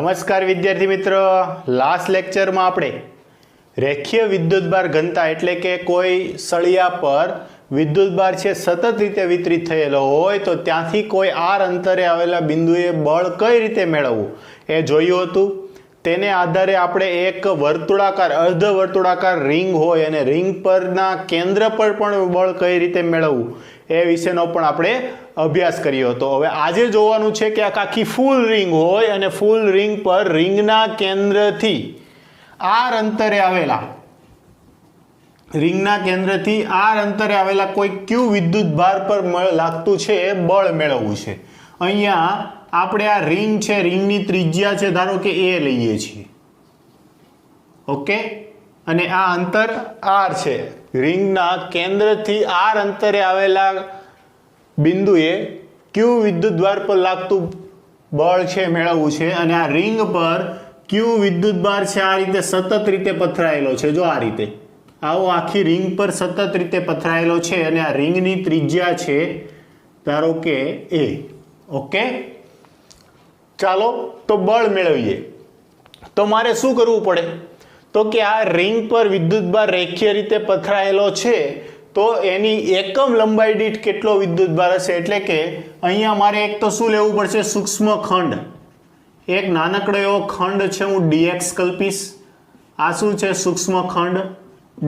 નમસ્કાર વિદ્યાર્થી મિત્રો, લાસ્ટ લેક્ચરમાં આપણે રેખીય વિદ્યુતભાર ઘનતા એટલે કે કોઈ સળિયા પર વિદ્યુતભાર છે સતત રીતે વિતરિત થયેલો હોય તો ત્યાંથી કોઈ આર અંતરે આવેલા બિંદુએ બળ કઈ રીતે મેળવવું એ જોયું હતું। તેને આધારે આપણે એક વર્તુળાકાર અર્ધ વર્તુળાકાર રિંગ હોય અને રિંગ પરના કેન્દ્ર પર પણ બળ કઈ રીતે મેળવવું એ વિશેનો પણ આપણે અભ્યાસ કર્યો હતો। હવે આજે જોવાનું છે કે આખી ફૂલ રિંગ હોય અને ફૂલ રિંગ પર રિંગના કેન્દ્રથી આર અંતરે આવેલા કોઈ ક્યુ વિદ્યુતભાર પર લાગતું છે એ બળ મેળવવું છે। અહીંયા આપણે આ રિંગ છે, રિંગની ત્રિજ્યા છે ધારો કે એ લઈએ છીએ, ઓકે, અને આ અંતર આર છે। રિંગના કેન્દ્રથી આર અંતરે આવેલા બિંદુએ ક્યુ વિદ્યુતભાર પર લાગતું બળ છે મેળવવું છે અને આ રિંગ પર ક્યુ વિદ્યુતભાર છે આ રીતે સતત રીતે પથરાયેલો છે। જો આ રીતે આવો આખી રિંગ પર સતત રીતે પથરાયેલો છે અને આ રિંગની ત્રિજ્યા છે ધારો કે એ, ઓકે। ચાલો તો બળ મેળવીએ। તો મારે શું કરવું પડે તો કે આ રિંગ પર વિદ્યુતભાર રેખીય રીતે પથરાયેલો છે તો એની એકમ લંબાઈ દીઠ કેટલો વિદ્યુતભાર હશે, એટલે કે અહીંયા મારે એક તો શું લેવું પડશે, સૂક્ષ્મ ખંડ, એક નાનકડો એવો ખંડ છે, હું dx કલ્પીશ। આ શું છે, સૂક્ષ્મ ખંડ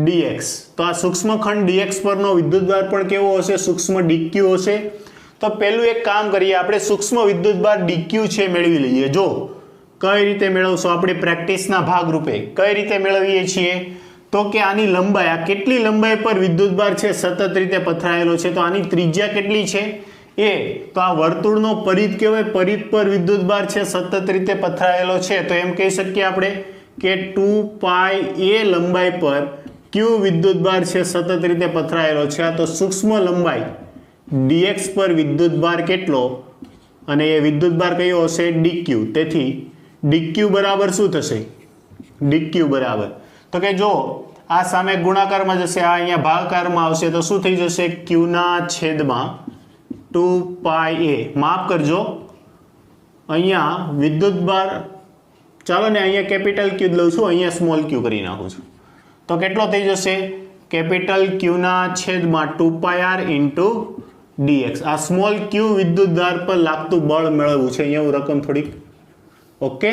dx। તો આ સૂક્ષ્મ ખંડ dx પરનો વિદ્યુતભાર પણ કેવો હશે, સૂક્ષ્મ dq હશે। તો પહેલું એક કામ કરીએ, આપણે સૂક્ષ્મ વિદ્યુતભાર dq છે મેળવી લઈએ। જો કઈ રીતે મેળવશો આપણે પ્રેક્ટિસના ભાગરૂપે કઈ રીતે મેળવીએ છીએ તો કે આની લંબાઈ, આ કેટલી લંબાઈ પર વિદ્યુતભાર છે સતત રીતે પથરાયેલો છે તો આની ત્રિજ્યા કેટલી છે એ, તો આ વર્તુળનો પરિઘ કહેવાય, પરિઘ પર વિદ્યુતભાર છે સતત રીતે પથરાયેલો છે તો એમ કહી શકીએ આપણે કે 2πa લંબાઈ પર ક્યુ વિદ્યુતભાર છે સતત રીતે પથરાયેલો છે। આ તો સૂક્ષ્મ લંબાઈ dx પર વિદ્યુતભાર કેટલો અને એ વિદ્યુતભાર કયો હશે, dq। તેથી dq બરાબર શું થશે, dq બરાબર તો કે જો આ સામે ગુણાકારમાં જશે, આ અહીંયા ભાગાકારમાં આવશે તો શું થઈ જશે, q ના છેદમાં 2πa, માફ કરજો અહીંયા વિદ્યુતભાર, ચાલો ને અહીંયા કેપિટલ q લઉં છું, અહીંયા સ્મોલ q કરી નાખું છું તો કેટલો થઈ જશે, કેપિટલ q ના છેદમાં 2πr ઇન્ટુ dx। આ સ્મોલ q વિદ્યુતભાર પર લાગતું બળ મેળવવું છે, અહીંયા હું રકમ થોડીક, ઓકે।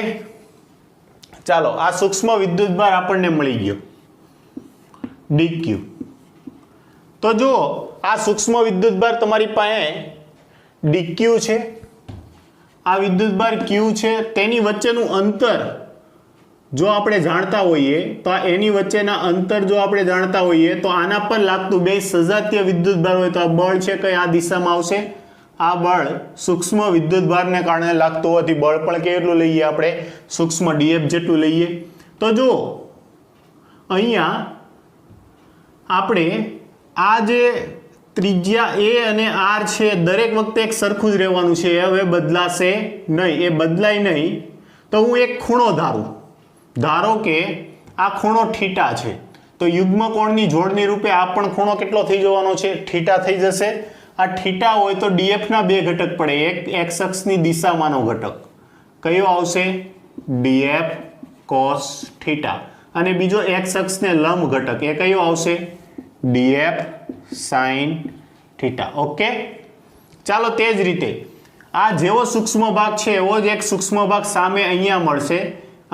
ચાલો આ સૂક્ષ્મ વિદ્યુતભાર આપણને મળી ગયો dq। તો જો આ સૂક્ષ્મ વિદ્યુતભાર તમારી પાસે dq છે, આ વિદ્યુતભાર q છે, તેની વચ્ચેનું અંતર જો આપણે જાણતા હોઈએ તો આ એની વચ્ચેના અંતર જો આપણે જાણતા હોઈએ તો આના પર લાગતું બે સજાતીય વિદ્યુતભાર હોય તો આ બળ છે કઈ આ દિશામાં આવશે, આ બળ સૂક્ષ્મ વિદ્યુતભારને કારણે લાગતું હોવાથી બળ પણ કેટલું લઈએ આપણે, સૂક્ષ્મ df જેટલું લઈએ। તો જો અહીંયા આપણે આ જે ત્રિજ્યા a અને r છે દરેક વખતે એક સરખું જ રહેવાનું છે, હવે બદલાશે નહીં, એ બદલાય નહીં તો હું એક ખૂણો ધારો કે આ ખૂણો થીટા છે તો યુગ્મ કોણની જોડની રૂપે આ પણ ખૂણો કેટલો થઈ જવાનો છે, થીટા થઈ જશે। આ થીટા હોય તો df ના બે ઘટક પડે, એક x અક્ષની દિશામાંનો ઘટક કયો આવશે, df cos થીટા, અને બીજો x અક્ષને લંબ ઘટક એ કયો આવશે, df sin થીટા, ઓકે। ચાલો તે જ રીતે આ જેવો સૂક્ષ્મ ભાગ છે એવો જ એક સૂક્ષ્મ ભાગ સામે અહીંયા મળશે,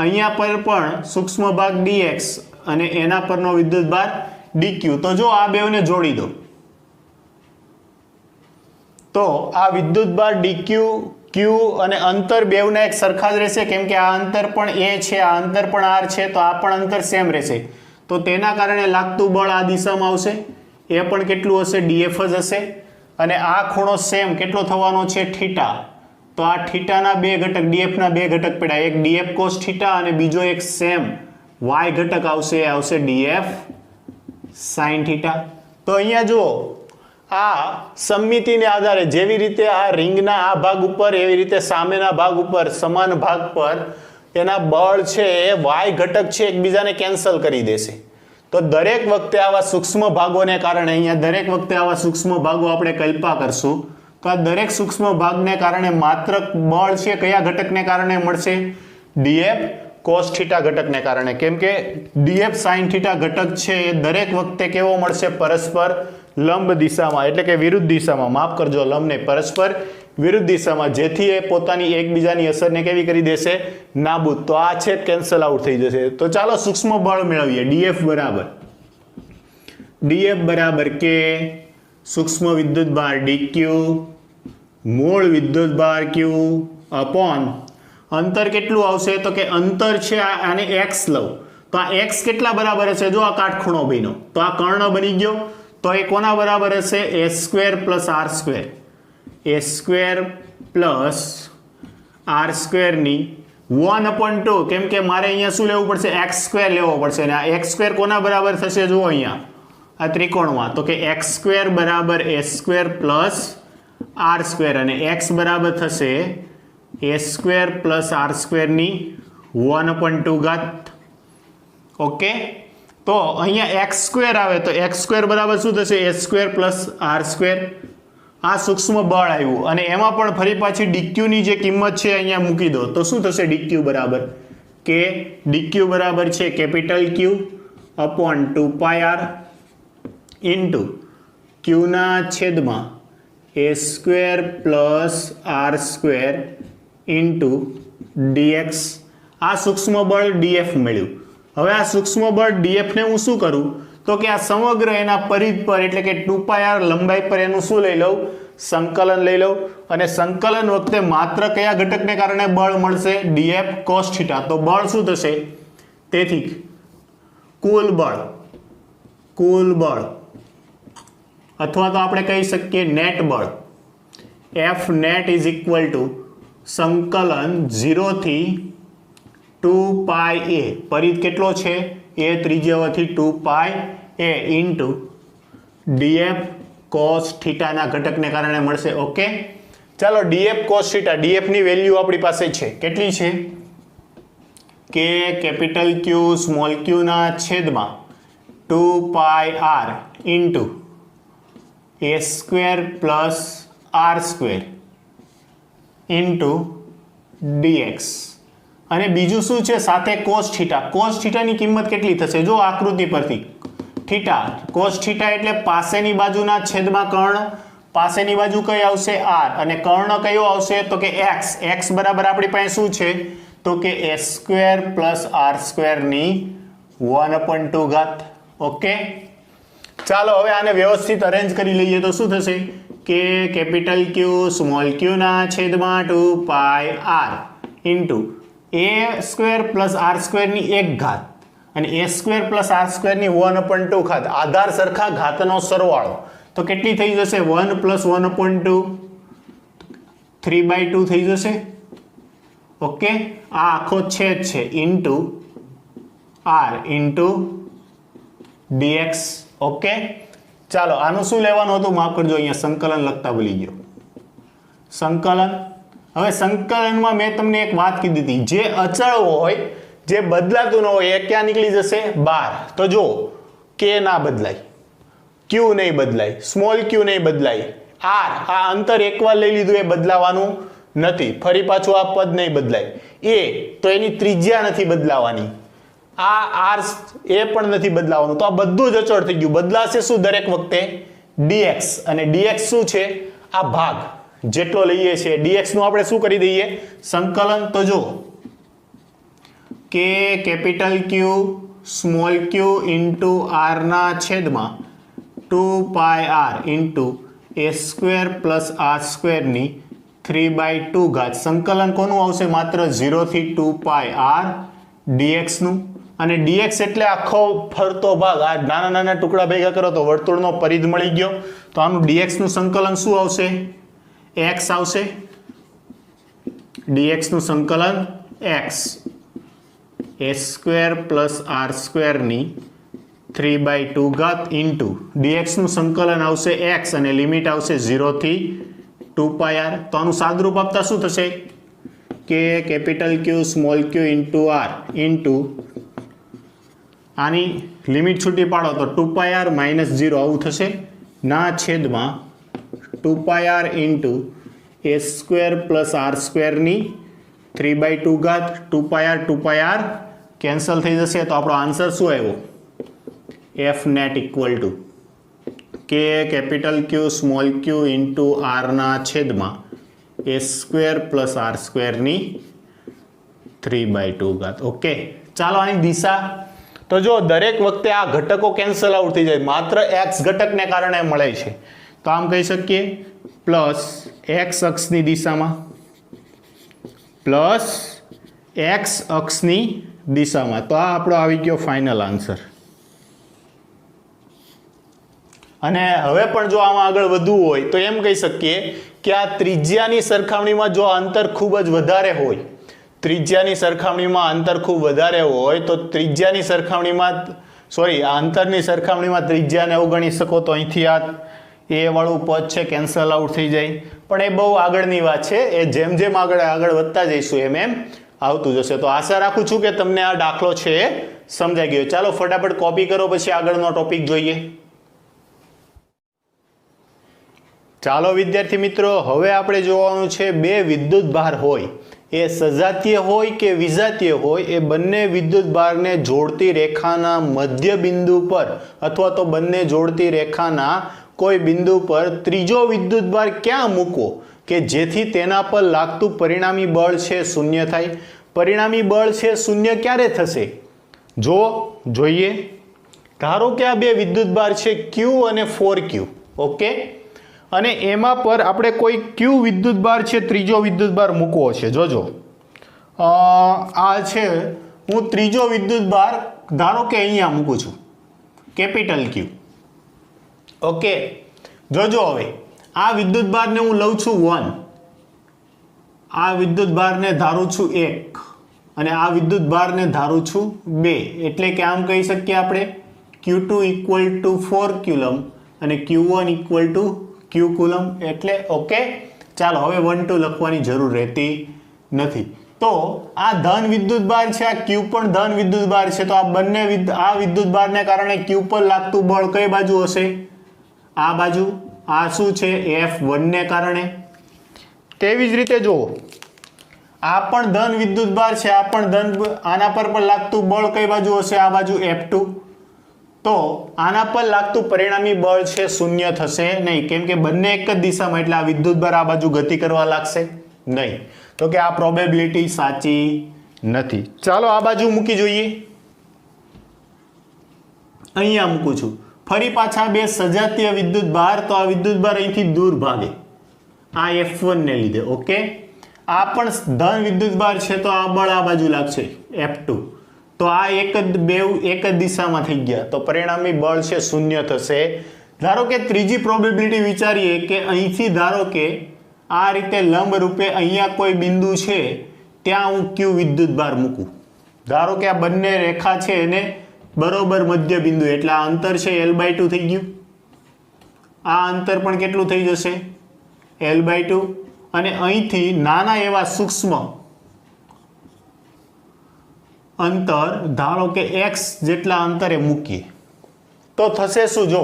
અહીંયા પર પણ સૂક્ષ્મ ભાગ dx અને એના પરનો વિદ્યુતભાર dq। તો જો આ બેવને જોડી દો તો આ વિદ્યુતભાર dq q અને અંતર બેવના એક સરખા જ રહેશે, કેમ કે આ અંતર પણ a છે, આ અંતર પણ r છે તો આ પણ અંતર સેમ રહેશે તો તેના કારણે લાગતું બળ આ દિશામાં આવશે, એ પણ કેટલું હશે, df જ હશે। અને આ ખૂણો સેમ કેટલો થવાનો છે, થીટા, તો આ થીટાના બે ઘટક, df ના બે ઘટક પડ્યા, એક df cos થીટા અને બીજો એક સેમ y ઘટક આવશે df sin થીટા। તો અહીંયા જો આ સમમિતિને આધારે જેવી રીતે આ રિંગના આ ભાગ ઉપર એવી રીતે સામેના ભાગ ઉપર સમાન ભાગ પર એના બળ છે એ y ઘટક છે એકબીજાને કેન્સલ કરી દેશે। તો દરેક વખતે આવા સૂક્ષ્મ ભાગોને કારણે અહીંયા દરેક વખતે આવા સૂક્ષ્મ ભાગો આપણે કલ્પના કરશું તો આ દરેક સૂક્ષ્મ ભાગને કારણે માત્ર બળ છે કયા ઘટકને કારણે મળશે, ડીએફ કોસ થીટા ઘટકને કારણે, કેમ કે ડીએફ સાઇન થીટા ઘટક છે એ દરેક વખતે કેવો મળશે? પરસ્પર લંબ દિશામાં, એટલે કે વિરુદ્ધ દિશામાં, માફ કરજો, લંબ નહીં, પરસ્પર વિરુદ્ધ દિશામાં, જેથી એ પોતાની એકબીજાની અસરને કેવી કરી દેશે? નાબૂદ. તો આ છે કેન્સલ આઉટ થઈ જશે. તો ચાલો સૂક્ષ્મ બળ મેળવીએ. ડીએફ બરાબર કે સૂક્ષ્મ વિદ્યુત ભાર ડીક્યુ મૂળ વિદ્યુત ભાર ક્યુ અપોન અંતર કેટલું આવશે? તો કે અંતર છે આને x લઉં તો આ x કેટલા બરાબર હશે? જો આ કાટખૂણો બન્યો તો આ કર્ણ બની ગયો, તો એ કોના બરાબર હશે? a² plus r², a² plus r² ની 1/2, કેમ કે મારે અહીંયા શું લેવું પડશે? x² લેવો પડશે, અને આ x² કોના બરાબર થશે? જુઓ અહીંયા આ ત્રિકોણમાં, તો કે x² બરાબર a² પ્લસ r², અને x બરાબર થશે a² પ્લસ r² ની 1/2. ઓકે, તો અહીંયા x² આવે તો x² બરાબર શું થશે? a² plus r². આ સૂક્ષ્મ બળ આવ્યું, અને એમાં પણ ફરી પાછી dq ની જે કિંમત છે અહીંયા મૂકી દો, તો શું થશે? dq બરાબર કે dq બરાબર છે capital Q upon 2πr into q ના છેદમાં a² plus r² into dx. આ સૂક્ષ્મ બળ df મળ્યું. હવે આ સૂક્ષ્મ બળ df ને હું શું કરું? તો કે આ સમગ્ર એના પરિઘ પર, એટલે કે 2πr લંબાઈ પર એનું શું લઈ લઉં? સંકલન લઈ લઉં, અને સંકલન વખતે માત્ર કયા ઘટકને કારણે બળ મળશે? df cos θ. તો બળ શું થશે? તેથી કુલ બળ અથવા તો આપણે કહી શકીએ નેટ બળ, F net is equal two સંકલન 0 થી 2πa, પરિઘ કેટલો છે? a ત્રિજ્યાથી 2πa into df cos θ ના ઘટકને કારણે મળશે. ઓકે, ચાલો df cos θ, df ની વેલ્યુ આપણી પાસે છે, કેટલી છે? કે કેપિટલ Q સ્મોલ q ના છેદમાં 2πr into a² plus r² into dx. અને બીજું શું છે? સાથે cos θ. cos θ ની કિંમત કેટલી થશે? જો આકૃતિ પરથી થીટા, cos θ એટલે પાસેની બાજુના છેદમાં કર્ણ, પાસેની બાજુ કઈ આવશે? r, અને કર્ણ કયો આવશે? તો કે x. x બરાબર આપણી પાસે શું છે? તો કે a² પ્લસ r² ની 1/2. ઓકે, ચાલો હવે આને વ્યવસ્થિત અરેન્જ કરી લઈએ તો શું થશે? કે કેપિટલ Q સ્મોલ q ના છેદમાં 2πr into a² plus r² ની 1 ઘાત અને a² પ્લસ r² ની 1/2 ઘાત, આધાર સરખા ઘાતનો સરવાળો, તો કેટલી થઈ જશે? 1 પ્લસ 1/2, 3/2 થઈ જશે. ઓકે, આ આખો છેદ છે into r into dx. Okay, ચાલો આનું શું લેવાનું હતું? માફ કરજો, અહીંયા સંકલન લખતા ભૂલી ગયો. સંકલન. હવે સંકલનમાં મેં તમને એક વાત કીધી હતી, જે અચળ હોય, જે બદલાતું ન હોય, એ ક્યાં નીકળી જશે? બહાર. તો જો k ના બદલાય, q નહીં બદલાય, સ્મોલ q નહીં બદલાય, r આ અંતર એકવાર લઈ લીધું એ બદલાવાનું નથી, ફરી પાછું આ પદ નહીં બદલાય, a તો એની ત્રિજ્યા નથી બદલાવાની, આ r એ પણ નથી બદલાવાનું, તો આ બધું જ અચળ થઈ ગયું. બદલાશે શું દરેક વખતે? dx. અને dx શું છે? આ ભાગ જેટલો લઈએ છીએ dx નું આપણે શું કરી દઈએ? સંકલન. તો જો કે capital Q small q into r ના છેદમાં 2πr into a² plus r² ની 3/2 ઘાત. સંકલન કોનું આવશે? માત્ર 0 થી 2πr dx નું. અને dx એટલે આખો ફરતો ભાગ, આ નાના નાના ટુકડા ભેગા કરો તો વર્તુળનો પરિઘ મળી ગયો. તો આનું dx નું સંકલન શું આવશે? x આવશે. dx નું સંકલન x, a² પ્લસ r² ની 3/2 ઘાત ઇન્ટુ dx નું સંકલન આવશે x, અને લિમિટ આવશે 0 થી 2πr. તો આનું સાદરૂપ આપતા શું થશે? કે capital Q small q into r into આની લિમિટ છૂટી પાડો તો 2πr માઇનસ 0 આવું થશે, ના છેદમાં 2πr into a² plus r² ની 3/2 2πr કેન્સલ થઈ જશે તો આપણો આન્સર શું આવ્યો F net equal to K capital Q small Q into આરના છેદમાં a² પ્લસ r² ની 3/2. ઓકે, ચાલો આની દિશા તો જો દરેક વખતે આ ઘટકો કેન્સલ આઉટ થઈ જાય, માત્ર x ઘટકને કારણે મળે છે. તો આમ કહી શકીએ પ્લસ x અક્ષની દિશામાં પ્લસ x અક્ષની દિશામાં. તો આ આપણો આવી ગયો ફાઇનલ આન્સર. અને હવે પણ જો આમાં આગળ વધવું હોય તો એમ કહી શકીએ કે આ ત્રિજ્યાની સરખામણીમાં જો અંતર ખૂબ જ વધારે હોય, ત્રિજ્યાની સરખામણીમાં અંતર ખૂબ વધારે હોય તો ત્રિજ્યાની સરખામણીમાં આ અંતરની સરખામણીમાં ત્રિજ્યાને અવગણી શકો તો અહીંથી આ એ વાળું પદ છે કેન્સલ આઉટ થઈ જાય. પણ એ બહુ આગળની વાત છે, એ જેમ જેમ આગળ વધતા જઈશું એમ આવતું જશે. તો આશા રાખું છું કે તમને આ દાખલો છે એ સમજાઈ ગયો. ચાલો ફટાફટ કોપી કરો, પછી આગળનો ટોપિક જોઈએ. ચાલો વિદ્યાર્થી મિત્રો, હવે આપણે જોવાનું છે બે વિદ્યુત ભાર હોય, એ સજાતીય હોય કે વિજાતીય હોય, એ બંને વિદ્યુત ભારને જોડતી રેખાના મધ્ય બિંદુ પર અથવા તો બંને જોડતી રેખાના કોઈ બિંદુ પર ત્રીજો વિદ્યુત ભાર ક્યાં મૂકવો કે જેથી તેના પર લાગતું પરિણામી બળ છે શૂન્ય થાય. પરિણામી બળ છે શૂન્ય ક્યારે થશે? જોઈએ. ધારો કે આ બે વિદ્યુત ભાર છે Q અને 4Q. ઓકે, અને એમાં પર આપણે કોઈ Q વિદ્યુત ભાર છે ત્રીજો વિદ્યુત ભાર મૂકવો છે. જોજો આ છે, હું ત્રીજો વિદ્યુત ભાર ધારો કે અહીંયા મૂકું છું કેપિટલ Q. ઓકે, જોજો હવે આ વિદ્યુત ભારને હું લઉં છું 1, આ વિદ્યુત ભારને ધારું છું 1 અને આ વિદ્યુત ભારને ધારું છું 2. એટલે કે આમ કહી શકીએ આપણે Q2 ઇક્વલ ટુ 4 કુલમ અને Q1 equal to Q coulomb. એટલે ઓકે, ચાલો હવે 1 2 લખવાની જરૂર રહેતી નથી. તો આ ધન વિદ્યુત ભાર છે, આ Q પણ ધન વિદ્યુત ભાર છે. તો આ બંને આ વિદ્યુત ભારને કારણે Q પર લાગતું બળ કઈ બાજુ હશે? આ બાજુ. આ શું છે? F1 ને કારણે. તેવી જ રીતે જો આ પણ ધન વિદ્યુત ભાર છે, આ પણ ધન, આના પર પણ લાગતું બળ કઈ બાજુ હશે? આ બાજુ F2. તો આના પર લાગતું પરિણામી બળ છે શૂન્ય થશે નહીં, કેમ કે બંને એક જ દિશામાં, એટલે આ વિદ્યુત ભાર આ બાજુ ગતિ કરવા લાગશે નહીં. તો કે આ પ્રોબેબિલિટી સાચી નથી. ચાલો આ બાજુ મૂકી જોઈએ. અહીંયા મૂકું છું. ફરી પાછા બે સજાતીય વિદ્યુત ભાર, તો આ વિદ્યુત ભાર અહીંથી દૂર ભાગે આ F1 ને લીધે. ઓકે, આ પણ ધન વિદ્યુત ભાર છે તો આ બળ આ બાજુ લાગશે F2. તો આ એક જ દિશામાં થઈ ગયા, તો પરિણામી બળ છે શૂન્ય થશે. ધારો કે ત્રીજી પ્રોબેબિલિટી વિચારીએ કે અહીંથી ધારો કે આ રીતે લંબ રૂપે અહીંયા કોઈ બિંદુ છે, ત્યાં હું Q વિદ્યુત ભાર મૂકું. ધારો કે આ બંને રેખા છે એને બરોબર મધ્ય બિંદુ, એટલે આ અંતર છે L/2 થઈ ગયું. આ અંતર પણ કેટલું થઈ જશે? L/2. અને અહીંથી નાના એવા સૂક્ષ્મ અંતર ધારો કે x જેટલા અંતરે મૂકીએ તો થશે શું? જો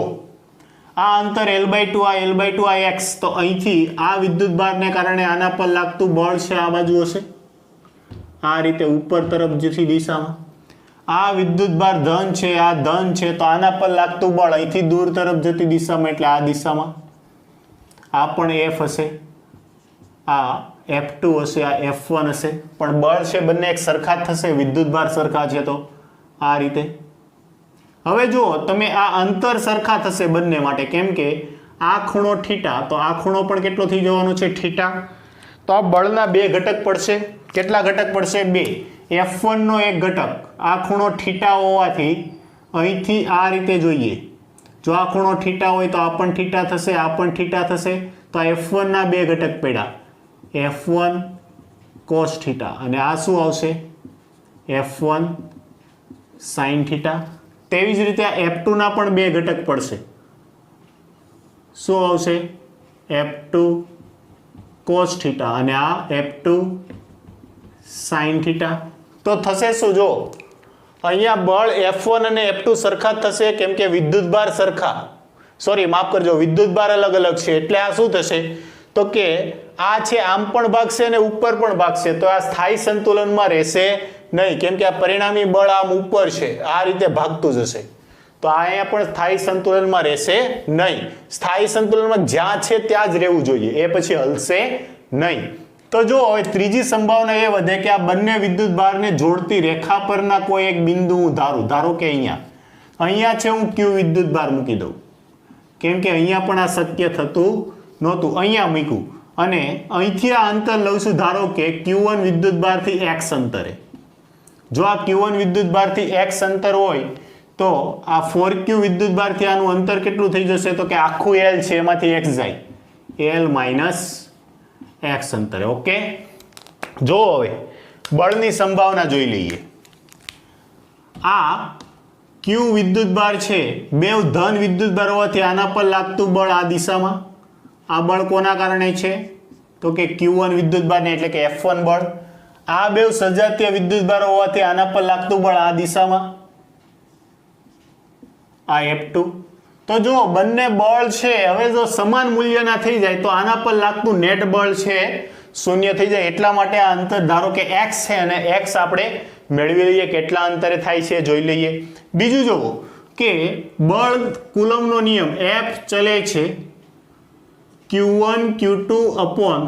આ અંતર L/2, આ L/2, આ x, તો અહીંથી આ વિદ્યુત ભારને કારણે આના પર લાગતું બળ છે આ બાજુ હશે, આ રીતે ઉપર તરફ જતી દિશામાં. આ વિદ્યુત ભાર ધન છે, આ ધન છે, તો આના પર લાગતું બળ અહીંથી દૂર તરફ જતી દિશામાં, એટલે આ દિશામાં. આ પણ F હશે, આ F2 હશે, આ F1 હશે, પણ બળ છે બંને એક સરખા જ થશે, વિદ્યુત ભાર સરખા છે. તો આ રીતે હવે જુઓ તમે, આ અંતર સરખા થશે બંને માટે, કેમ કે આ ખૂણો થીટા, તો આ ખૂણો પણ કેટલો થઈ જવાનો છે? થીટા. તો આ બળના બે ઘટક પડશે. કેટલા ઘટક પડશે? 2. F1 નો એક ઘટક, આ ખૂણો થીટા હોવાથી અહીંથી આ રીતે જોઈએ, જો આ ખૂણો થીટા હોય તો આ પણ થીટા થશે, આ પણ થીટા થશે. તો F1 ના બે ઘટક પડ્યા, F1 cos થીટા, અને આ શું આવશે? F1 sin theta. તેવી જ રીતે આ F2 ના પણ બે ઘટક પડશે, શું આવશે? F2 cos થીટા અને આ F2 sin થીટા. તો થશે શું? જો અહીંયા બળ F1 અને F2 સરખા થશે, કેમ કે વિદ્યુત ભાર સરખા, સોરી માફ કરજો, વિદ્યુત ભાર અલગ અલગ છે, એટલે આ શું થશે? તો કે આ છે આમ પણ ભાગશે અને ઉપર પણ ભાગશે, તો આ સ્થાયી સંતુલનમાં રહેશે નહીં, કેમ કે આ પરિણામી બળ આમ ઉપર છે, આ રીતે ભાગતું જશે, તો આ અહીંયા પણ સ્થાયી સંતુલનમાં રહેશે નહીં. સ્થાયી સંતુલનમાં જ્યાં છે ત્યાં જ રહેવું જોઈએ, એ પછી હલશે નહીં. તો જો હવે ત્રીજી સંભાવના એ વધે કે આ બંને વિદ્યુત ભારને જોડતી રેખા પરના કોઈ એક બિંદુ હું ધારો કે અહીંયા છે, હું Q વિદ્યુત ભાર મૂકી દઉં, કેમ કે અહીંયા પણ આ શક્ય થતું નહોતું, અહીંયા મૂક્યું અને અહીંથી આ અંતર લઉં છું, ધારો કે Q1 વિદ્યુત ભારથી x અંતરે. જો આ Q1 વિદ્યુત ભારથી x અંતર હોય તો આ 4Q વિદ્યુત ભારથી આનું અંતર કેટલું થઈ જશે, તો કે આખું L છે એમાંથી x જાય, L માઇનસ x અંતરે. ઓકે, જો હવે બળની સંભાવના જોઈ લઈએ. આ Q વિદ્યુત ભાર છે, બે ધન વિદ્યુત ભાર હોવાથી આના પર લાગતું બળ આ દિશામાં, આ બળ કોના કારણે છે, તો કે Q1 વિદ્યુત ભારને એટલે કે F1 બળ. આ બે સજાતીય વિદ્યુત ભાર હોવાથી આના પર લાગતું બળ આ દિશામાં, આ F2. તો જો બંને બળ છે હવે જો સમાન મૂલ્યના થઈ જાય તો આના પર લાગતું નેટ બળ છે શૂન્ય થઈ જાય. એટલા માટે આ અંતર ધારો કે x છે અને x આપણે મેળવી લઈએ કેટલા અંતરે થાય છે જોઈ લઈએ. બીજું જોવો કે બળ કુલમનો નિયમ F ચલે છે Q1 Q2 upon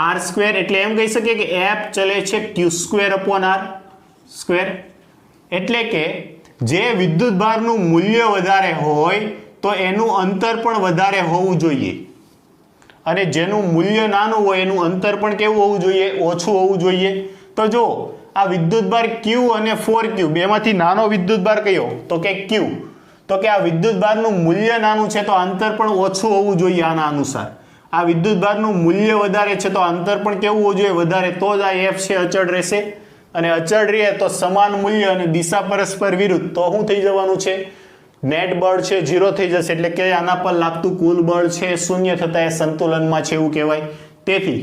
r square, એટલે એમ કહી શકીએ કે F ચલે છે Q square upon r square. એટલે કે જે વિદ્યુત ભારનું મૂલ્ય વધારે હોય તો એનું અંતર પણ વધારે હોવું જોઈએ, અને જેનું મૂલ્ય નાનું હોય એનું અંતર પણ કેવું હોવું જોઈએ, ઓછું હોવું જોઈએ. તો જો આ વિદ્યુત ભાર Q અને 4Q બેમાંથી નાનો વિદ્યુત ભાર કયો, તો કે Q. તો કે આ વિદ્યુત ભારનું મૂલ્ય નાનું છે તો અંતર પણ ઓછું હોવું જોઈએ આના અનુસાર. આ વિદ્યુત ભારનું મૂલ્ય વધારે છે તો અંતર પણ કેવું હોવું જોઈએ, વધારે, તો જ આ F છે અચળ રહેશે. અને અચળ રહે તો સમાન મૂલ્ય અને દિશા પરસ્પર વિરુદ્ધ, તો શું થઈ જવાનું છે, નેટ બળ છે 0 થઈ જશે, એટલે કે આના પર લાગતું કુલ બળ છે શૂન્ય થતા એ સંતુલનમાં છે એવું કહેવાય. તેથી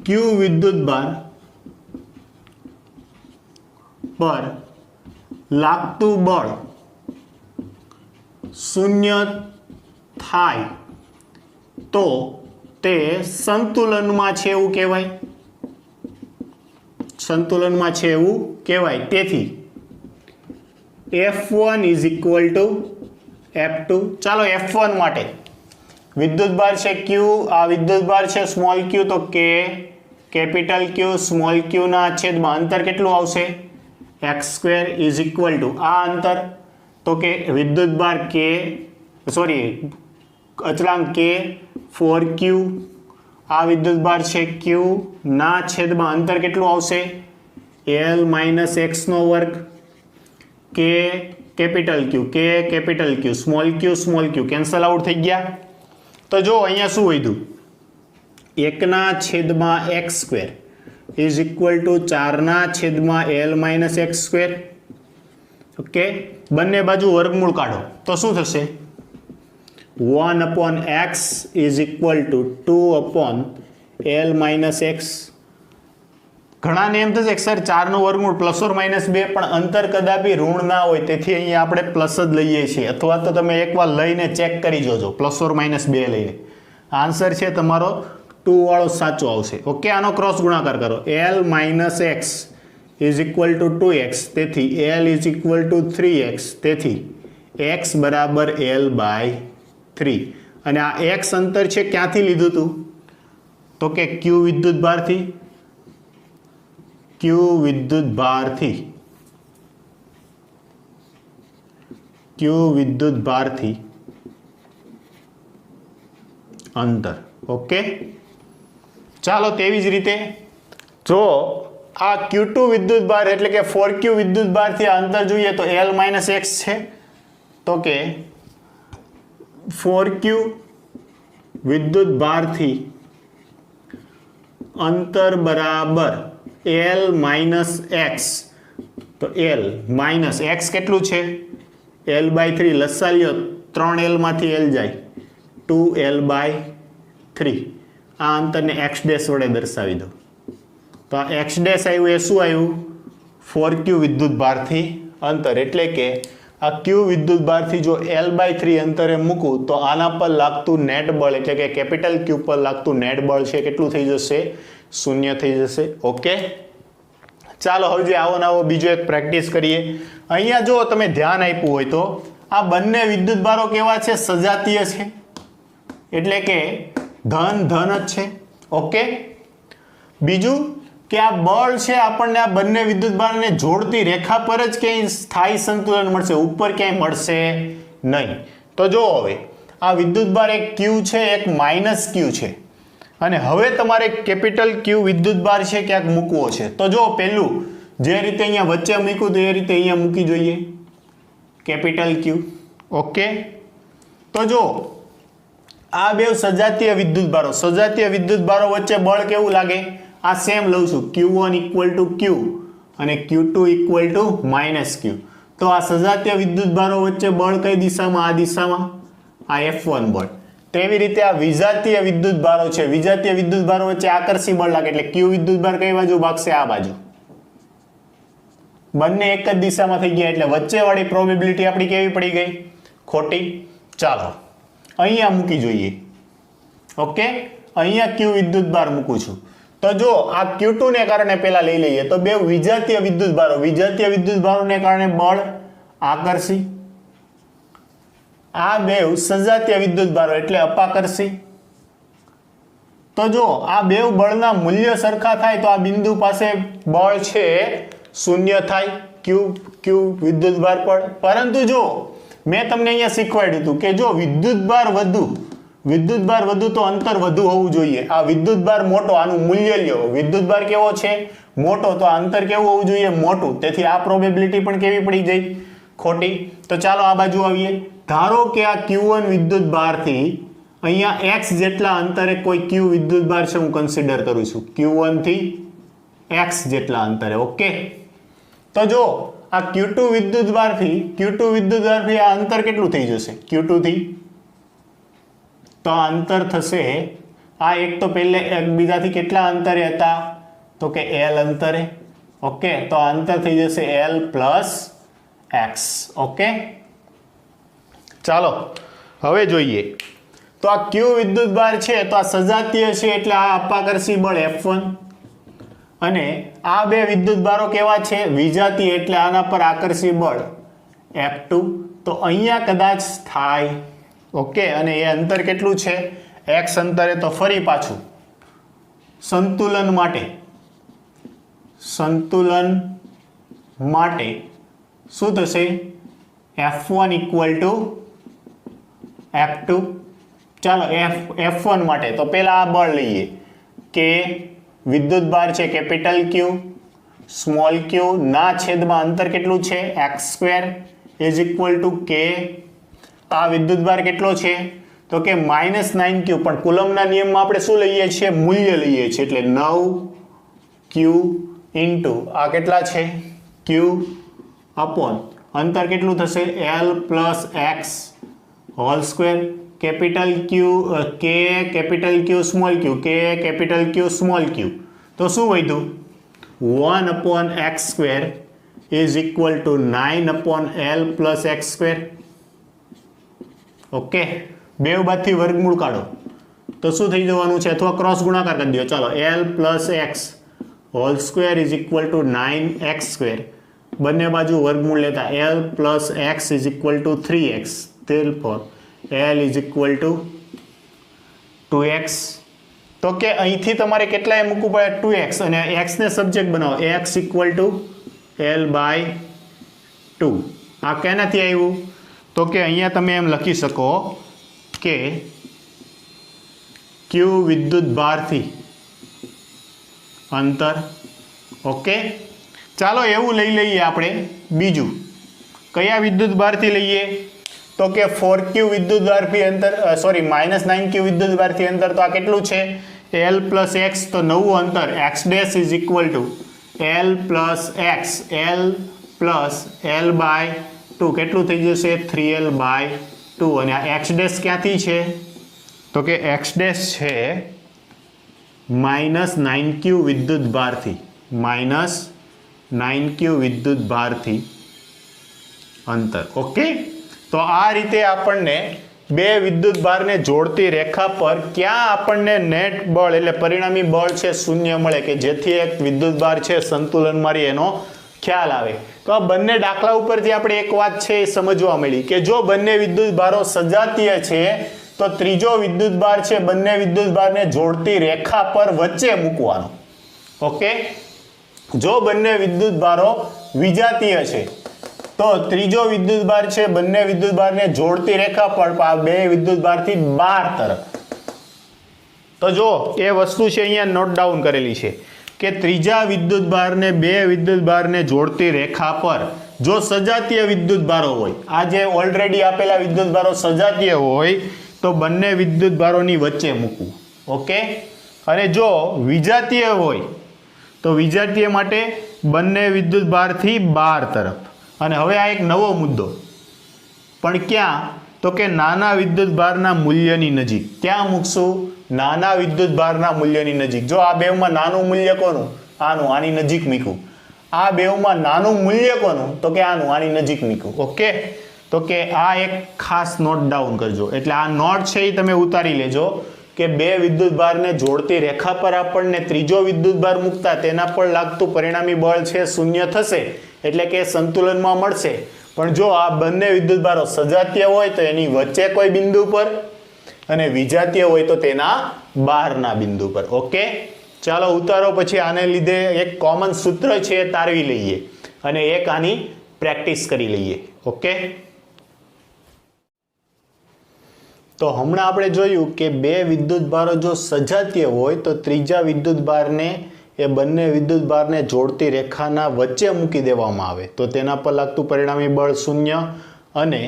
Q વિદ્યુત ભાર પર લાગતું બળ શૂન્ય થાય તો તે સંતુલનમાં છે એવું કહેવાય, સંતુલનમાં છે એવું કહેવાય. તેથી F1 is equal two F2. ચાલો F1 માટે વિદ્યુત ભાર છે Q, આ વિદ્યુત ભાર છે સ્મોલ q, તો K capital Q small q ના છેદમાં અંતર કેટલું આવશે, x square is equal two આ અંતર, તો કે વિદ્યુત ભાર K અચળાંક K 4Q, આ વિદ્યુત ભાર છે Q ના છેદમાં અંતર કેટલું આવશે, L માઇનસ x નો વર્ગ, K capital Q small q cancel out થઈ ગયા. તો જો અહીંયા શું વધ્યું, 1 ના છેદમાં x square is equal two 4 ના છેદમાં L minus x square. Okay, બંને બાજુ વર્ગમૂળ કાઢો તો શું થશે, 1 upon x is equal to 2 upon L minus x. ઘણાને એમ થશે કે સર 4 નો વર્ગમૂળ પ્લસ ઓર માઇનસ 2, પણ અંતર કદાપી ઋણ ના હોય તેથી અહીંયા આપણે પ્લસ જ લઈએ છીએ, અથવા તો તમે એકવાર લઈને ચેક કરી જોજો પ્લસ ઓર માઇનસ 2 લઈને. આન્સર છે તમારો 2 વાળો સાચો આવશે. ઓકે, આનો ક્રોસ ગુણાકાર કરો, L minus x is equal two 2x, તેથી L is equal two 3x, તેથી x બરાબર L બાય 3. અને આ x અંતર છે ક્યાંથી લીધું હતું, તો કે Q વિદ્યુત ભારથી, Q વિદ્યુત ભારથી અંતર. ઓકે, ચાલો તેવી જ રીતે જો આ Q2 વિદ્યુત ભાર એટલે કે 4Q વિદ્યુત ભારથી અંતર જોઈએ તો L માઇનસ x છે, તો કે 4Q વિદ્યુત ભારથી અંતર બરાબર L માઇનસ x. તો L માઇનસ x કેટલું છે, L બાય 3, લસા લ્યો 3L માંથી L જાય 2L બાય 3. આ અંતરને x ડેશ વડે દર્શાવી દો. તો આ x ડેશ આવ્યું એ શું આવ્યું, 4Q વિદ્યુત ભારથી અંતર, એટલે કે આ ક્યુ વિદ્યુત ભારથી જો L/3 અંતરે મૂકું તો આના પર લાગતું નેટ બળ એટલે કે કેપિટલ ક્યુ પર લાગતું નેટ બળ છે કેટલું થઈ જશે? 0 થઈ જશે. ઓકે, ચાલો હવે આવો નવો બીજો એક પ્રેક્ટિસ કરીએ. અહીંયા જો તમે ધ્યાન આપ્યું હોય તો આ બંને વિદ્યુત ભારો કેવા છે? સજાતીય છે, એટલે કે ધન ધન જ છે. ઓકે, બીજું કે આ બળ છે આપણને આ બંને વિદ્યુત ભારને જોડતી રેખા પર જ ક્યાંય સ્થાયી સંતુલન મળશે, ઉપર ક્યાંય મળશે નહીં. તો જો હવે આ વિદ્યુત ભાર એક ક્યુ છે, એક માઇનસ ક્યુ છે, અને હવે તમારે કેપિટલ ક્યુ વિદ્યુત ભાર છે ક્યાંક મૂકવો છે. તો જો પહેલું જે રીતે અહીંયા વચ્ચે મૂક્યું તો એ રીતે અહીંયા મૂકી જોઈએ કેપિટલ ક્યુ. ઓકે, તો જો આ બે સજાતીય વિદ્યુત ભારો, સજાતીય વિદ્યુત ભારો વચ્ચે બળ કેવું લાગે? આ સેમ લઉં છું, Q1 ઇક્વલ ટુ Q અને Q2 equal to minus Q. તો આ સજાતીય વિદ્યુત ભારો વચ્ચે બળ કઈ દિશામાં? આ દિશામાં, આ F1 બળ. તેવી રીતે આ વિજાતીય વિદ્યુત ભારો છે, વિજાતીય વિદ્યુત ભારો વચ્ચે આકર્ષી બળ લાગે એટલે Q વિદ્યુત ભાર કઈ બાજુ ભાગશે? આ બાજુ. બંને એક જ દિશામાં થઈ ગયા એટલે વચ્ચે વાળી પ્રોબેબિલિટી આપણી કેવી પડી ગઈ? ખોટી. ચાલો અહીંયા મૂકી જોઈએ. ઓકે, અહીંયા Q વિદ્યુત ભાર મૂકું છું. તો જો આ Q2 ને કારણે પહેલા લઈ લઈએ તો બે વિજાતીય વિદ્યુત ભારો, વિજાતીય વિદ્યુત ભારોને કારણે બળ આકર્ષી, આ બે સજાતીય વિદ્યુત ભારો એટલે અપાકર્ષી. તો જો આ બે બળના મૂલ્ય સરખા થાય તો આ બિંદુ પાસે બળ છે 0 થાય Q વિદ્યુત ભાર પર. પરંતુ જો મેં તમને અહીંયા શીખવાડ્યું હતું કે જો વિદ્યુત ભાર વધુ તો અંતર વધુ હોવું જોઈએ. આ વિદ્યુત ભાર મોટો, આનું મૂલ્ય લ્યો, વિદ્યુત ભાર કેવો છે? મોટો, તો અંતર કેવું હોવું જોઈએ? મોટું. તેથી આ પ્રોબેબિલિટી પણ કેવી પડી ગઈ? ખોટી. તો ચાલો આ બાજુ આવીએ. ધારો કે આ Q1 વિદ્યુત ભારથી અહીંયા x જેટલા અંતરે કોઈ Q વિદ્યુત ભાર છે હું કન્સિડર કરું છું, Q1 થી x જેટલા અંતરે. ઓકે, તો જો આ Q2 વિદ્યુત ભારથી આ અંતર કેટલું થઈ જશે? Q2 થી તો આ અંતર થશે, આ એક તો પહેલે એકબીજાથી કેટલા અંતરે હતા? તો કે L અંતરે. ઓકે, તો આ અંતર થઈ જશે L પ્લસ x. ઓકે, ચાલો હવે જોઈએ. તો આ Q વિદ્યુત ભાર છે તો આ સજાતીય છે એટલે આ અપાકર્ષી બળ F1, અને આ બે વિદ્યુત ભારો કેવા છે? વિજાતીય એટલે આના પર આકર્ષી બળ F2. તો અહીંયા કદાચ થાય. ઓકે, અને એ અંતર કેટલું છે? x અંતરે. તો ફરી પાછું સંતુલન માટે શું થશે? F1 equal to F2. ચાલો F1 માટે તો પહેલા આ બળ લઈએ કે વિદ્યુત ભાર છે કેપિટલ Q, સ્મોલ q ના છેદમાં અંતર કેટલું છે? x² is equal two k. આ વિદ્યુત ભાર કેટલો છે? તો કે -9q. પણ કુલમના નિયમમાં આપણે શું લઈએ છીએ? મૂલ્ય લઈએ છીએ એટલે 9q ઇન્ટુ આ કેટલા છે? q અપોન અંતર કેટલું થશે? L plus x whole square. Capital Q k capital Q small q, k capital Q small q. તો શું વધ્યું? 1/x² is equal two 9/L plus x². Okay, બે બાદથી વર્ગમૂળ કાઢો તો શું થઈ જવાનું છે? અથવા ક્રોસ ગુણાકાર કરી દો. ચાલો, L plus x whole square is equal two 9x². બંને બાજુ વર્ગમૂળ લેતા L plus x is equal two 3x. therefore L is equal two 2x. તો કે અહીંથી તમારે કેટલાય મૂકવું પડે? 2x, અને x ને સબ્જેક્ટ બનાવો, x ઇક્વલ ટુ L/2. આ કેનાથી આવ્યું? તો કે અહીંયા તમે એમ લખી શકો કે Q વિદ્યુત ભારથી અંતર. ઓકે, ચાલો એવું લઈ લઈએ આપણે બીજું. કયા વિદ્યુત ભારથી લઈએ? તો કે 4q વિદ્યુત ભારથી અંતર, સોરી -9q વિદ્યુત ભારથી અંતર. તો આ કેટલું છે? L plus x. તો નવું અંતર x' is equal two L plus x, L plus L/2 કેટલું થઈ જશે? 3L/2. અને આ x' ક્યાંથી છે? તો કે x' છે -9q વિદ્યુત ભારથી, -9q વિદ્યુત ભારથી અંતર. ઓકે, તો આ રીતે આપણને બે વિદ્યુત ભારને જોડતી રેખા પર ક્યાં આપણને નેટ બળ એટલે પરિણામી બળ છે શૂન્ય મળે કે જેથી એક વિદ્યુત ભાર છે સંતુલનમાં રહે એનો ખ્યાલ આવે. તો આ બંને દાખલા ઉપરથી આપણે એક વાત છે એ સમજવા મળી કે જો બંને વિદ્યુત ભારો સજાતીય છે તો ત્રીજો વિદ્યુત ભાર છે બંને વિદ્યુત ભારને જોડતી રેખા પર વચ્ચે મૂકવાનો. ઓકે, જો બંને વિદ્યુત ભારો વિજાતીય છે તો ત્રીજો વિદ્યુત ભાર છે બંને વિદ્યુત ભારને જોડતી રેખા પર બે વિદ્યુત ભારથી બહાર તરફ. તો જો એ વસ્તુ છે અહીંયા નોટ ડાઉન કરેલી છે કે ત્રીજા વિદ્યુત ભારને બે વિદ્યુત ભારને જોડતી રેખા પર જો સજાતીય વિદ્યુત ભારો હોય, આ જે ઓલરેડી આપેલા વિદ્યુત ભારો સજાતીય હોય તો બંને વિદ્યુત ભારોની વચ્ચે મૂકવું. ઓકે, અને જો વિજાતીય હોય તો વિજાતીય માટે બંને વિદ્યુત ભારથી બહાર તરફ. અને હવે આ એક નવો મુદ્દો પણ ક્યાં તો કે નાના વિદ્યુત ભારના મૂલ્યની નજીક. ક્યાં મૂકશું? નાના વિદ્યુત ભારના મૂલ્યની નજીક. જો આ બેવમાં નાનું મૂલ્ય કોનું? આનું, આની નજીક મૂકવું. આ બેવમાં નાનું મૂલ્ય કોનું? તો કે આનું, આની નજીક મૂકવું. ઓકે, તો કે આ એક ખાસ નોટ ડાઉન કરજો. એટલે આ નોટ છે એ તમે ઉતારી લેજો કે બે વિદ્યુત ભારને જોડતી રેખા પર આપણને ત્રીજો વિદ્યુત ભાર મૂકતા તેના પર લાગતું પરિણામી બળ છે શૂન્ય થશે એટલે કે સંતુલનમાં મળશે. પણ જો આ બંને વિદ્યુત ભારો સજાતીય હોય તો એની વચ્ચે કોઈ બિંદુ પર અને વિજાતીય હોય તો તેના બહારના બિંદુ પર. ઓકે, ચાલો ઉતારો. પછી આને લીધે એક કોમન સૂત્ર છે એ તારવી લઈએ અને એક આની પ્રેક્ટિસ કરી લઈએ. ઓકે, તો હમણાં આપણે જોયું કે બે વિદ્યુત ભારો જો સજાતીય હોય તો ત્રીજા વિદ્યુત ભારને એ બંને વિદ્યુત ભારને જોડતી રેખાના વચ્ચે મૂકી દેવામાં આવે તો તેના પર લાગતું પરિણામી બળ શૂન્ય. અને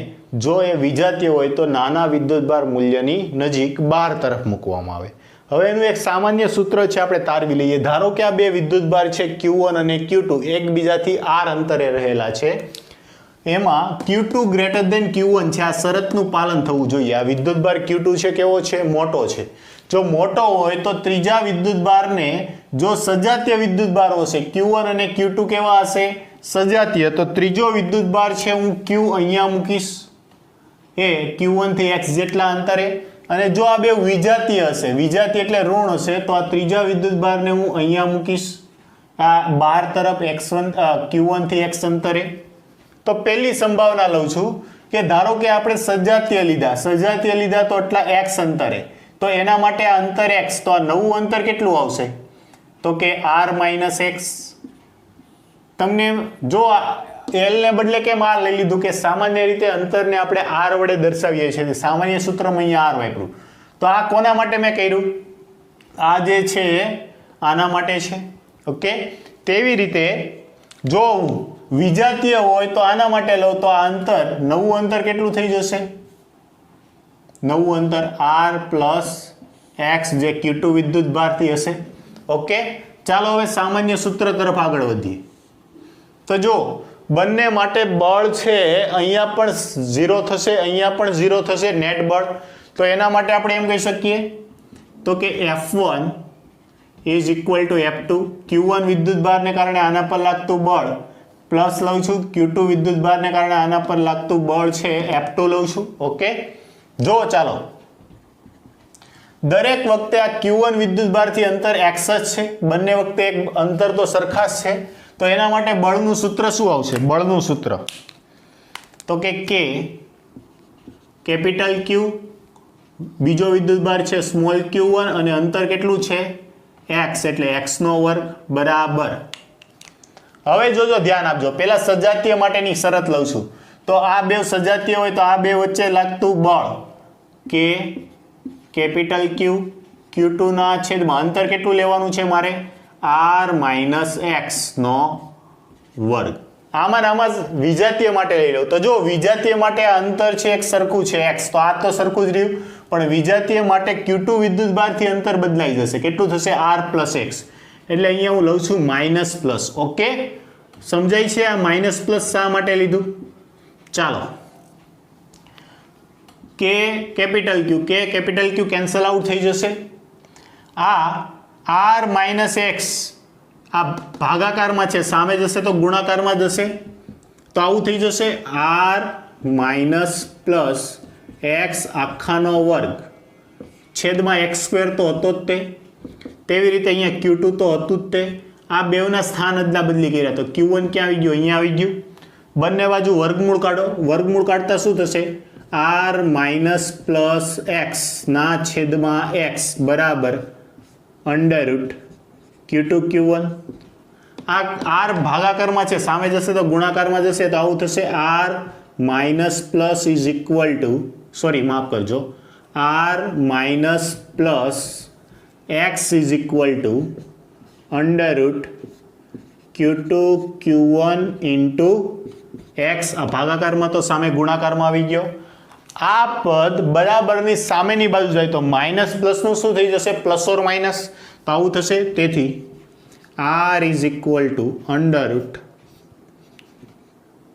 જો એ વિજાતીય હોય તો નાના વિદ્યુત ભાર મૂલ્યની નજીક બહાર તરફ મૂકવામાં આવે. હવે એનું એક સામાન્ય સૂત્ર છે, આપણે તારવી લઈએ. ધારો કે આ બે વિદ્યુત ભાર છે Q1 અને Q2 એકબીજાથી r અંતરે રહેલા છે. એમાં Q2 ગ્રેટર દેન Q1 છે, આ શરતનું પાલન થવું જોઈએ. આ વિદ્યુત ભાર Q2 છે કેવો છે? મોટો છે. જો મોટો હોય તો ત્રીજા વિદ્યુત ભારને જો સજાતીય વિદ્યુત ભાર હશે Q1 અને Q2 કેવા હશે? સજાતીય. તો ત્રીજો વિદ્યુત ભાર છે હું Q અહીંયા મૂકીશ એ Q1 થી x જેટલા અંતરે. અને જો આ બે વિજાતીય હશે, વિજાતીય એટલે ઋણ હશે, તો આ ત્રીજા વિદ્યુત ભારને હું અહીંયા મૂકીશ આ બહાર તરફ x1 Q1 થી x અંતરે. તો પહેલી સંભાવના લઉં છું કે ધારો કે આપણે સજાતીય લીધા તો એટલા x અંતરે. તો એના માટે આ અંતર x, તો આ નવું અંતર કેટલું આવશે? તો કે r - x. તમને જો l ને બદલે કેમ r લઈ લીધું કે સામાન્ય રીતે અંતરને આપણે r વડે દર્શાવીએ છીએ. સામાન્ય સૂત્રમાં અહીંયા r વાપર્યું. તો આ કોના માટે મેં કર્યું? આ જે છે આના માટે છે. ઓકે, તેવી રીતે જો વિજાતીય હોય તો આના માટે લો તો આ અંતર નવું અંતર કેટલું થઈ જશે? નવું અંતર r + x જે Q2 વિદ્યુત ભારથી હશે. ઓકે, ચાલો હવે સામાન્ય સૂત્ર તરફ આગળ વધીએ. તો જો બંને માટે બળ છે અહીંયા પણ 0 થશે, અહીંયા પણ 0 થશે નેટ બળ. તો એના માટે આપણે એમ કહી શકીએ તો કે F1 = F2. Q1 વિદ્યુત ભારને કારણે આના પર લાગતું બળ પ્લસ લઉં છું Q2 વિદ્યુત ભારને કારણે આના પર લાગતું બળ છે F2 લઉં છું. ઓકે, જો ચાલો દરેક વખતે આ Q1 વિદ્યુત ભારથી અંતર x જ છે, બંને વખતે એક અંતર તો સરખા જ છે. તો એના માટે બળનું સૂત્ર શું આવશે? બળનું સૂત્ર તો કે K કેપિટલ Q, બીજો વિદ્યુત ભાર છે સ્મોલ q1 અને અંતર કેટલું છે? x એટલે x² બરાબર. હવે જોજો ધ્યાન આપજો, પહેલા સજાતીય માટેની શરત લઉં છું. તો આ બે સજાતીય હોય તો આ બે વચ્ચે લાગતું બળ K કેપિટલ Q, Q2 ના છેદમાં અંતર કેટલું લેવાનું છે મારે? r - x². આમાં વિજાતીય માટે લઈ લો. તો જો વિજાતીય માટે આ અંતર છે એક સરખું છે x, તો આ તો સરખું જ રહ્યું. પણ વિજાતીય માટે Q2 વિદ્યુત ભારથી અંતર બદલાઈ જશે. કેટલું થશે? r + x. એટલે અહીંયા હું લઉં છું માઇનસ+. ઓકે, સમજાય છે? આ માઇનસ+ શા માટે લીધું? ચાલો K capital Q cancel out થઈ જશે. આ r - x આ ભાગાકારમાં છે, સામે જશે તો ગુણાકારમાં જશે. તો આવું થઈ જશે આર માઇનસ પ્લસ એક્સ આખાનો વર્ગ છેદમાં એક્સ સ્ક્વેર તો હતો જ તે, તેવી રીતે અહીંયા Q2 તો હતું જ તે. આ બેવના સ્થાન અદલા બદલી કર્યા તો Q1 ક્યાં આવી ગયું? અહીંયા આવી ગયું. બંને બાજુ વર્ગમૂળ કાઢો. વર્ગમૂળ કાઢતા શું થશે? આર માઇનસ પ્લસ એક્સ ના છેદમાં એક્સ બરાબર અંડર રૂટ Q2 Q1. આ આર ભાગાકારમાં છે, સામે જશે તો ગુણાકારમાં જશે, તો આવું થશે R minus plus is equal to, sorry માફ કરજો, R minus plus X is equal to under root Q2 Q1 into X. આ ભાગાકારમાં તો સામે ગુણાકારમાં આવી ગયો. આ પદ બરાબરની સામેની બાજુ જાય તો માઇનસ પ્લસનું શું થઈ જશે? Plus or minus. તો આવું થશે. તેથી R is equal to under root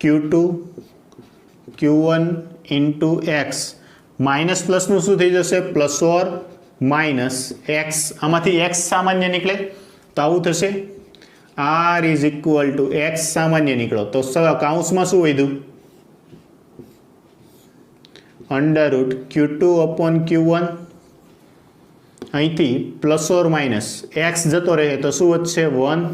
Q2 Q1 into X. Minus પ્લસનું શું થઈ જશે? Plus or minus X. આમાંથી એક્સ સામાન્ય નીકળે તો આવું થશે R is equal to X સામાન્ય નીકળો તો કાઉન્સમાં શું વધ્યું? Under root Q2 upon Q1. અહીંથી પ્લસ ઓર માઇનસ એક્સ જતો રહે તો શું વધશે? 1.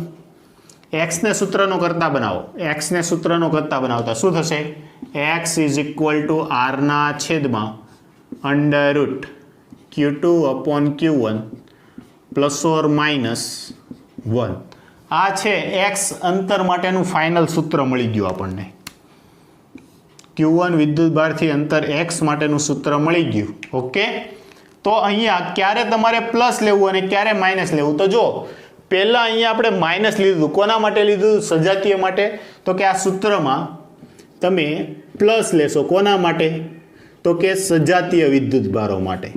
એક્સને સૂત્રનો કરતા બનાવો. એક્સને સૂત્રનો કરતા બનાવતા શું થશે? એક્સ ઇઝ ઇક્વલ ટુ આરના છેદમાં under root Q2 upon Q1 plus or minus 1. આ છે એક્સ અંતર માટેનું ફાઇનલ સૂત્ર મળી ગયું આપણને. Q1 વિદ્યુતભારથી અંતર એક્સ માટેનું સૂત્ર મળી ગયું. ઓકે, તો અહીંયા ક્યારે તમારે પ્લસ લેવું અને ક્યારે માઇનસ લેવું? તો જો પહેલાં અહીંયા આપણે માઇનસ લીધું. કોના માટે લીધું? સજાતીય માટે. તો કે આ સૂત્રમાં તમે પ્લસ લેશો. કોના માટે? તો કે સજાતીય વિદ્યુતભારો માટે.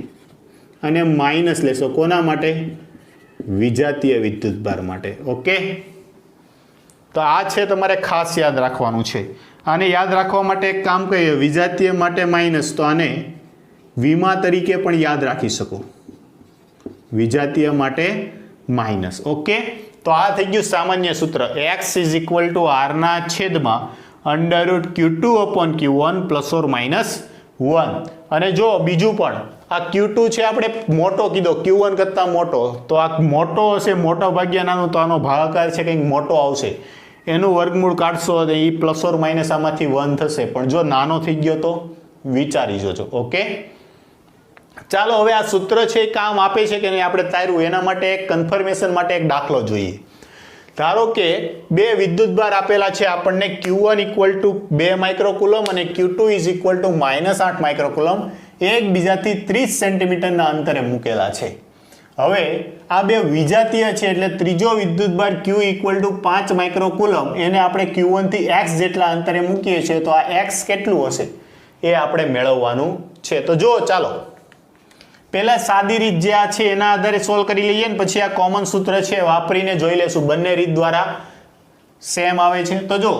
અને માઇનસ લેશો કોના માટે? વિજાતીય વિદ્યુતભાર માટે. ઓકે, તો આ છે તમારે ખાસ યાદ રાખવાનું છે. આને યાદ રાખવા માટે એક કામ કહીએ, વિજાતીય માટે માઇનસ, તો આને વીમા તરીકે પણ યાદ રાખી શકો. વિજાતીય માટે માઇનસ. ઓકે, તો આ થઈ ગયું સામાન્ય સૂત્ર. એક્સ ઇઝ ઇક્વલ ટુ આરના છેદમાં under root Q2 upon Q1 plus or minus 1. અને જો બીજું પણ આ Q2 છે આપણે મોટો કીધો, Q1 કરતાં મોટો, તો આ મોટો હશે, મોટો ભાગ્યા નાનું, તો આનો ભાગાકાર છે કંઈક મોટો આવશે. એનું વર્ગમૂળ કાઢશો તો એ પ્લસ ઓર માઇનસ આમાંથી 1 થશે. પણ જો નાનો થઈ ગયો તો વિચારી જોજો. ઓકે, ચાલો હવે આ સૂત્ર છે એ કામ આપે છે કે નહીં આપણે તાર્યું. એના માટે એક કન્ફર્મેશન માટે એક દાખલો જોઈએ. ધારો કે બે વિદ્યુતભાર આપેલા છે આપણને, Q1 ઇક્વલ ટુ 2 માઇક્રોકુલમ અને Q2 ઇઝ ઇક્વલ ટુ -8 માઇક્રોકુલમ એકબીજાથી 30 સેન્ટીમીટરના અંતરે મૂકેલા છે. હવે આ બે વિજાતીય છે એટલે ત્રીજો વિદ્યુતભાર Q ઇક્વલ ટુ 5 માઇક્રોકુલમ એને આપણે Q1 થી x જેટલા અંતરે મૂકીએ છીએ તો આ x કેટલું હશે એ આપણે મેળવવાનું છે. તો જો ચાલો પહેલા સાદી રીત જે આ છે એના આધારે સોલ્વ કરી લઈએ ને પછી આ કોમન સૂત્ર છે વાપરીને જોઈ લેશું. બંને રીત દ્વારા સેમ આવે છે. તો જો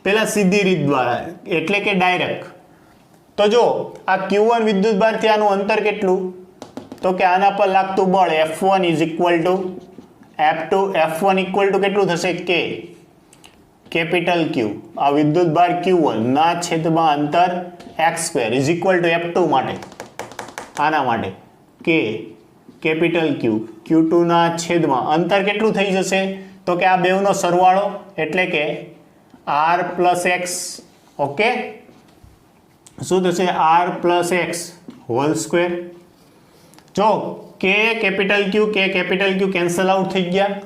પહેલા સીધી રીત દ્વારા એટલે કે ડાયરેક્ટ. તો જો આ Q1 વિદ્યુતભારથી આનું અંતર કેટલું? તો કે આના પર લાગતું બળ F1 is equal two F2. F1 equal to કેટલું થશે? K, capital Q. આ વિદ્યુતભાર Q1 ના છેદમાં અંતર x² is equal two F2 માટે આના માટે K, કેપિટલ Q. Q2 ના છેદમાં અંતર કેટલું થઈ જશે? તો કે આ બેવનો સરવાળો એટલે કે R પ્લસ એક્સ. ઓકે, શું થશે? R plus x whole square. જો K capital Q, K capital Q cancel out થઈ ગયા.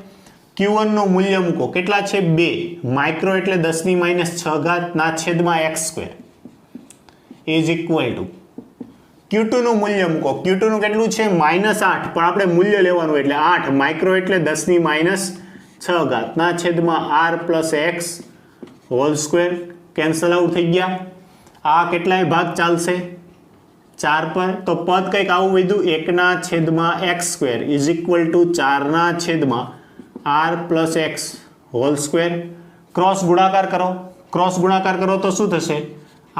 Q1 નું મૂલ્ય મૂકો. કેટલા છે? 2 માઇક્રો એટલે 10⁻6 ના છેદમાં x² is equal two Q2 નું મૂલ્ય મૂકો. Q2 નું કેટલું છે? -8, પણ આપણે મૂલ્ય લેવાનું એટલે 8 માઇક્રો એટલે 10⁻6 ના છેદમાં R plus x whole square cancel out થઈ ગયા. આ કેટલાય ભાગ ચાલશે? 4 પર. તો પદ કંઈક આવું વધ્યું 1/x² is equal two 4/R plus x whole square. Cross ગુણાકાર કરો. ક્રોસ ગુણાકાર કરો તો શું થશે?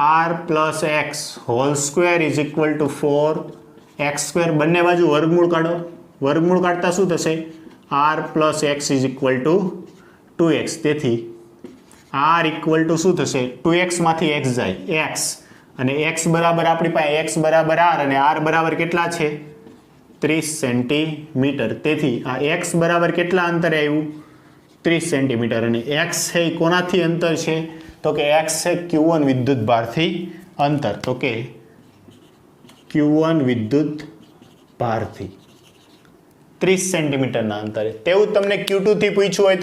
R plus x whole square is equal two 4x². બંને બાજુ વર્ગમૂળ કાઢો. વર્ગમૂળ કાઢતા શું થશે? R plus X is equal two 2x. તેથી આર ઇક્વલ ટુ શું થશે 2x માંથી x જાય x અને x બરાબર આપણી પાસે x બરાબર r અને r બરાબર કેટલા છે 30 સેન્ટીમીટર. તેથી આ x બરાબર કેટલા અંતરે આવ્યું 30 સેન્ટીમીટર અને x છે એ કોનાથી અંતર છે તો કે x છે q1 વિદ્યુત ભારથી અંતર. તો કે q1 વિદ્યુત ભારથી 30 સેન્ટીમીટરના અંતરે. તેવું તમને q2 થી પૂછ્યું હોય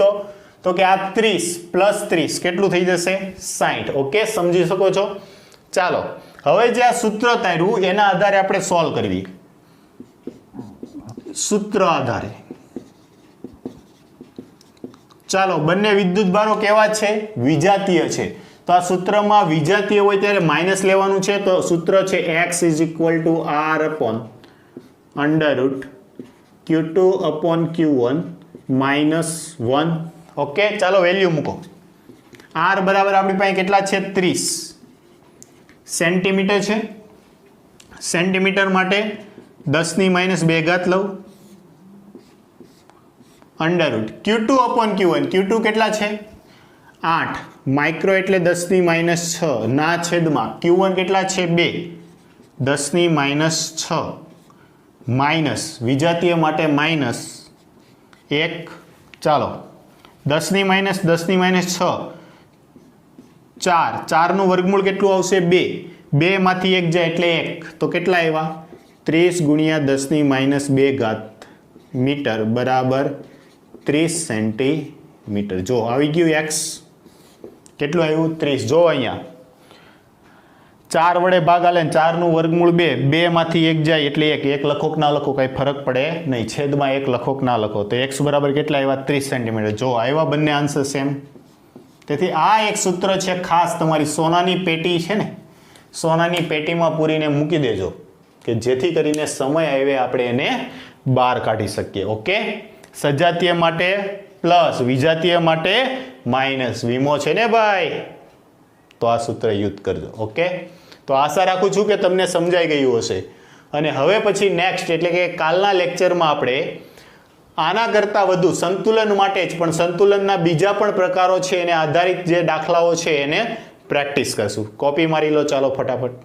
તો કે આ 30 પ્લસ 30 કેટલું થઈ જશે 60. ઓકે, સમજી શકો છો. ચાલો હવે જે આ સૂત્ર તાર્યું એના આધારે આપણે સોલ્વ કરવી. સૂત્ર આધારે ચાલો, બંને વિદ્યુત ભારો કેવા છે વિજાતીય છે. તો આ સૂત્રમાં વિજાતીય હોય ત્યારે માઇનસ લેવાનું છે. તો સૂત્ર છે x is equal two r upon under root q2 upon q1 minus 1. Okay, ચાલો વેલ્યુ મૂકો. r બરાબર આપણી પાસે કેટલા છે 30 સેન્ટીમીટર છે. સેન્ટીમીટર માટે 10⁻2 ઘાત લઉં under root q2 upon q1. q2 કેટલા છે 8 માઇક્રો એટલે 10⁻6 ના છેદમાં q1 કેટલા છે 2 10⁻6 માઇનસ વિજાતીય માટે માઇનસ 1. ચાલો 10⁻6 4 નું વર્ગમૂળ કેટલું આવશે 2 2 માંથી 1 જાય એટલે 1. તો કેટલા આવ્યા 30 ગુણ્યા 10⁻2 ઘાત મીટર બરાબર 30 સેન્ટીમીટર. જો આવી ગયું x કેટલું આવ્યું 30. જો અહીંયા 4 વડે ભાગ આલે 4 નું વર્ગમૂળ 2 2 માંથી 1 જાય એટલે 1 1 લખો કે ના લખો કઈ ફરક પડે નહીં. છેદમાં 1 લખો કે ના લખો. તો x બરાબર કેટલા આવ્યા 30 સેન્ટીમીટર. જો આવ્યા બંને આન્સર સેમ. તેથી આ એક સૂત્ર છે ખાસ તમારી સોનાની પેટી છે ને, સોનાની પેટીમાં પૂરીને મૂકી દેજો કે જેથી કરીને સમય આવે આપણે એને બહાર કાઢી શકીએ. ઓકે, સજાતીય માટે પ્લસ વિજાતીય માટે માઇનસ. વીમો છે ને ભાઈ, તો આ સૂત્ર યુઝ કરજો. ઓકે, તો આશા રાખું છું કે તમને સમજાઈ ગયું હશે. અને હવે પછી નેક્સ્ટ એટલે કે કાલના લેક્ચરમાં આપણે આના કરતાં વધુ સંતુલન માટે જ પણ સંતુલનના બીજા પણ પ્રકારો છે એને આધારિત જે દાખલાઓ છે એને પ્રેક્ટિસ કરશું. કોપી મારી લો ચાલો ફટાફટ.